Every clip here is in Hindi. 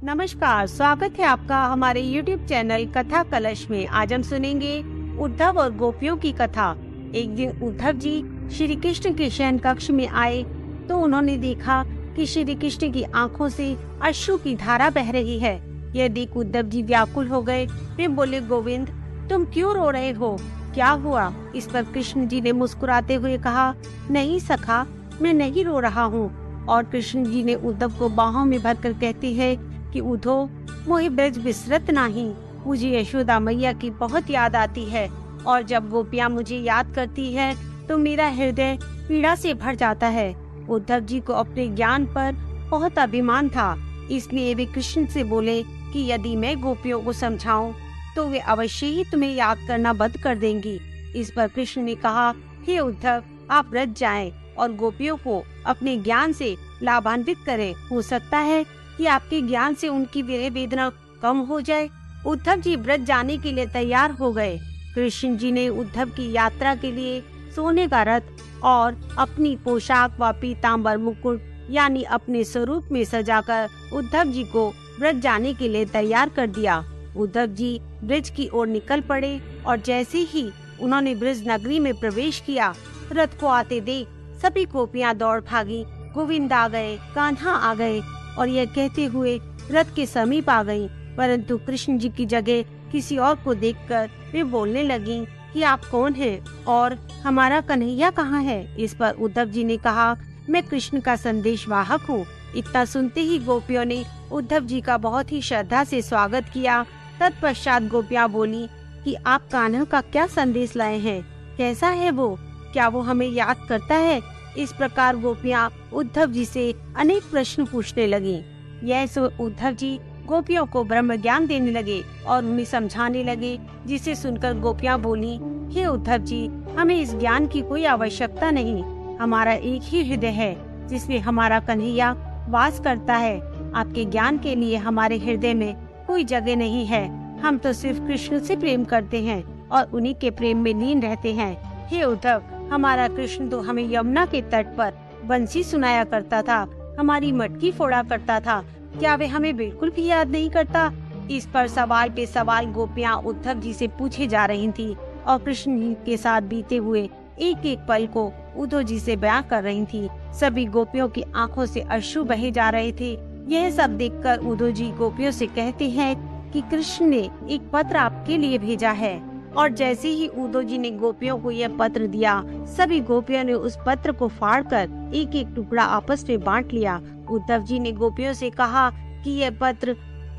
नमस्कार, स्वागत है आपका हमारे YouTube चैनल कथा कलश में। आज हम सुनेंगे उद्धव और गोपियों की कथा। एक दिन उद्धव जी श्री कृष्ण के शयन कक्ष में आए तो उन्होंने देखा कि श्री कृष्ण की आंखों से अश्रु की धारा बह रही है। यह देख उद्धव जी व्याकुल हो गए। वे बोले, गोविंद, तुम क्यों रो रहे हो? क्या हुआ? इस पर कृष्ण जी ने मुस्कुराते हुए कहा, नहीं सखा, मैं नहीं रो रहा हूँ। और कृष्ण जी ने उद्धव को बाहों में भरकर कहते हैं कि उद्धो, मोहि ब्रज बिसरत नाही, मुझे यशोदा मैया की बहुत याद आती है और जब गोपियाँ मुझे याद करती है तो मेरा हृदय पीड़ा से भर जाता है। उद्धव जी को अपने ज्ञान पर बहुत अभिमान था, इसलिए वे कृष्ण से बोले कि यदि मैं गोपियों को समझाऊं तो वे अवश्य ही तुम्हें याद करना बंद कर देंगी। इस पर कृष्ण ने कहा, हे उद्धव, आप ब्रज जाएं और गोपियों को अपने ज्ञान से लाभान्वित करें। हो सकता है कि आपके ज्ञान से उनकी विरह वेदना कम हो जाए। उद्धव जी ब्रज जाने के लिए तैयार हो गए। कृष्ण जी ने उद्धव की यात्रा के लिए सोने का रथ और अपनी पोशाक व पीताम्बर मुकुट यानी अपने स्वरूप में सजाकर उद्धव जी को ब्रज जाने के लिए तैयार कर दिया। उद्धव जी ब्रज की ओर निकल पड़े और जैसे ही उन्होंने ब्रज नगरी में प्रवेश किया, रथ को आते देख सभी गोपियां दौड़ भागी। गोविंद आ गए, कान्हा आ गए और यह कहते हुए रथ के समीप आ गईं। परंतु कृष्ण जी की जगह किसी और को देखकर वे बोलने लगीं कि आप कौन हैं और हमारा कन्हैया कहाँ है? इस पर उद्धव जी ने कहा, मैं कृष्ण का संदेशवाहक हूँ। इतना सुनते ही गोपियों ने उद्धव जी का बहुत ही श्रद्धा से स्वागत किया। तत्पश्चात गोपियाँ बोली कि आप कान्हा का क्या संदेश लाए हैं? कैसा है वो? क्या वो हमें याद करता है? इस प्रकार गोपियाँ उद्धव जी से अनेक प्रश्न पूछने लगीं। यह सो उद्धव जी गोपियों को ब्रह्म ज्ञान देने लगे और उन्हें समझाने लगे, जिसे सुनकर गोपियाँ बोली, हे उद्धव जी, हमें इस ज्ञान की कोई आवश्यकता नहीं। हमारा एक ही हृदय है जिसमें हमारा कन्हैया वास करता है। आपके ज्ञान के लिए हमारे हृदय में कोई जगह नहीं है। हम तो सिर्फ कृष्ण से प्रेम करते हैं और उन्हीं के प्रेम में लीन रहते हैं। हे उद्धव, हमारा कृष्ण तो हमें यमुना के तट पर बंसी सुनाया करता था, हमारी मटकी फोड़ा करता था। क्या वे हमें बिल्कुल भी याद नहीं करता? इस पर सवाल पे सवाल गोपियाँ उद्धव जी से पूछे जा रही थी और कृष्ण जी के साथ बीते हुए एक एक पल को उद्धव जी से बयां कर रही थी। सभी गोपियों की आंखों से अश्रु बहे जा रहे थे। यह सब देखकर उद्धव जी गोपियों से कहते हैं कि कृष्ण ने एक पत्र आपके लिए भेजा है। और जैसे ही उद्धव जी ने गोपियों को यह पत्र दिया, सभी गोपियों ने उस पत्र को फाड़कर एक एक टुकड़ा आपस में बांट लिया। उद्धव जी ने गोपियों से कहा कि यह पत्र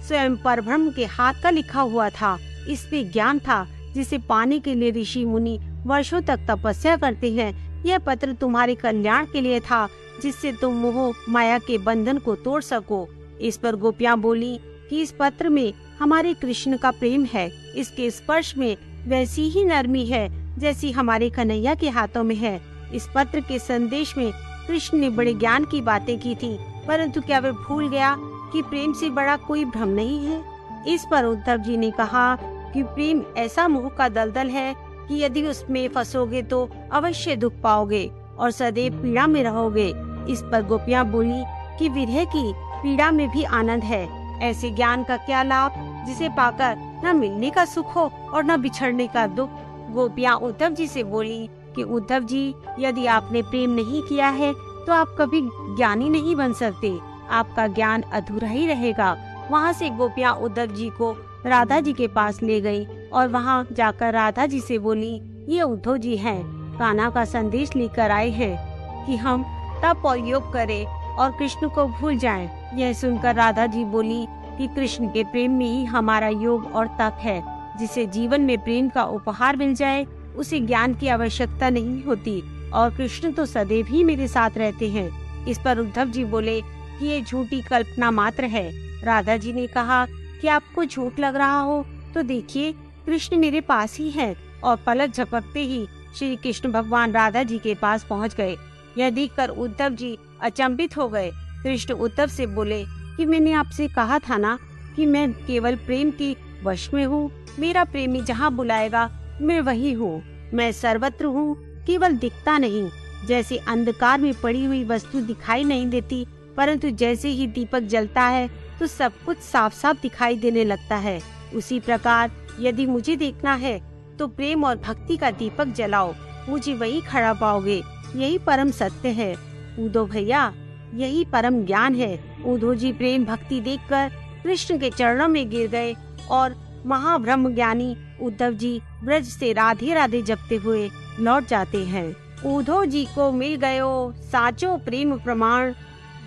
स्वयं परब्रह्म के हाथ का लिखा हुआ था। इसमें ज्ञान था जिसे पाने के लिए ऋषि मुनि वर्षों तक तपस्या करते हैं। यह पत्र तुम्हारे कल्याण के लिए था, जिससे तुम मोह माया के बंधन को तोड़ सको। इस पर गोपियाँ बोली कि इस पत्र में हमारे कृष्ण का प्रेम है। इसके स्पर्श में वैसी ही नरमी है जैसी हमारे कन्हैया के हाथों में है। इस पत्र के संदेश में कृष्ण ने बड़े ज्ञान की बातें की थी, परंतु क्या वे भूल गया कि प्रेम से बड़ा कोई भ्रम नहीं है? इस पर उद्धव जी ने कहा कि प्रेम ऐसा मोह का दलदल है कि यदि उसमें फंसोगे तो अवश्य दुख पाओगे और सदैव पीड़ा में रहोगे। इस पर गोपियाँ बोली कि विरह की पीड़ा में भी आनंद है। ऐसे ज्ञान का क्या लाभ जिसे पाकर न मिलने का सुख हो और न बिछड़ने का दुख। गोपियाँ उद्धव जी से बोली कि उद्धव जी, यदि आपने प्रेम नहीं किया है तो आप कभी ज्ञानी नहीं बन सकते। आपका ज्ञान अधूरा ही रहेगा। वहाँ से गोपियाँ उद्धव जी को राधा जी के पास ले गयी और वहाँ जाकर राधा जी से बोली, ये उद्धव जी हैं, कान्हा का संदेश लेकर आए हैं कि हम तप और योग करें और कृष्ण को भूल जाएं। यह सुनकर राधा जी बोली कि कृष्ण के प्रेम में ही हमारा योग और तप है। जिसे जीवन में प्रेम का उपहार मिल जाए उसे ज्ञान की आवश्यकता नहीं होती और कृष्ण तो सदैव ही मेरे साथ रहते हैं। इस पर उद्धव जी बोले कि ये झूठी कल्पना मात्र है। राधा जी ने कहा कि आपको झूठ लग रहा हो तो देखिए, कृष्ण मेरे पास ही है। और पलक झपकते ही श्री कृष्ण भगवान राधा जी के पास पहुँच गए। यह देखकर उद्धव जी अचंभित हो गए। कृष्ण उद्धव से बोले कि मैंने आपसे कहा था ना कि मैं केवल प्रेम की वश में हूँ। मेरा प्रेमी जहाँ बुलाएगा मैं वही हूँ। मैं सर्वत्र हूँ, केवल दिखता नहीं। जैसे अंधकार में पड़ी हुई वस्तु दिखाई नहीं देती, परंतु जैसे ही दीपक जलता है तो सब कुछ साफ साफ दिखाई देने लगता है। उसी प्रकार यदि मुझे देखना है तो प्रेम और भक्ति का दीपक जलाओ, मुझे वही खड़ा पाओगे। यही परम सत्य है उद्धव भैया, यही परम ज्ञान है। उद्धव जी प्रेम भक्ति देखकर कृष्ण के चरणों में गिर गए और महाब्रह्म ज्ञानी उद्धव जी ब्रज से राधे राधे जपते हुए लौट जाते हैं। उद्धव जी को मिल गयो साचो प्रेम प्रमाण,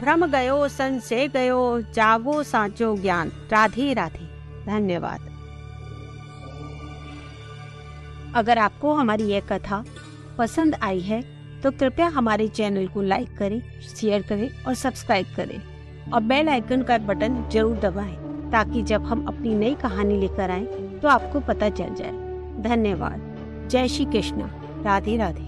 भ्रम गयो संशय गयो जागो साचो ज्ञान। राधे राधे। धन्यवाद। अगर आपको हमारी यह कथा पसंद आई है तो कृपया हमारे चैनल को लाइक करें, शेयर करें और सब्सक्राइब करें और बेल आइकन का बटन जरूर दबाएं ताकि जब हम अपनी नई कहानी लेकर आएं तो आपको पता चल जाए। धन्यवाद। जय श्री कृष्ण। राधे राधे।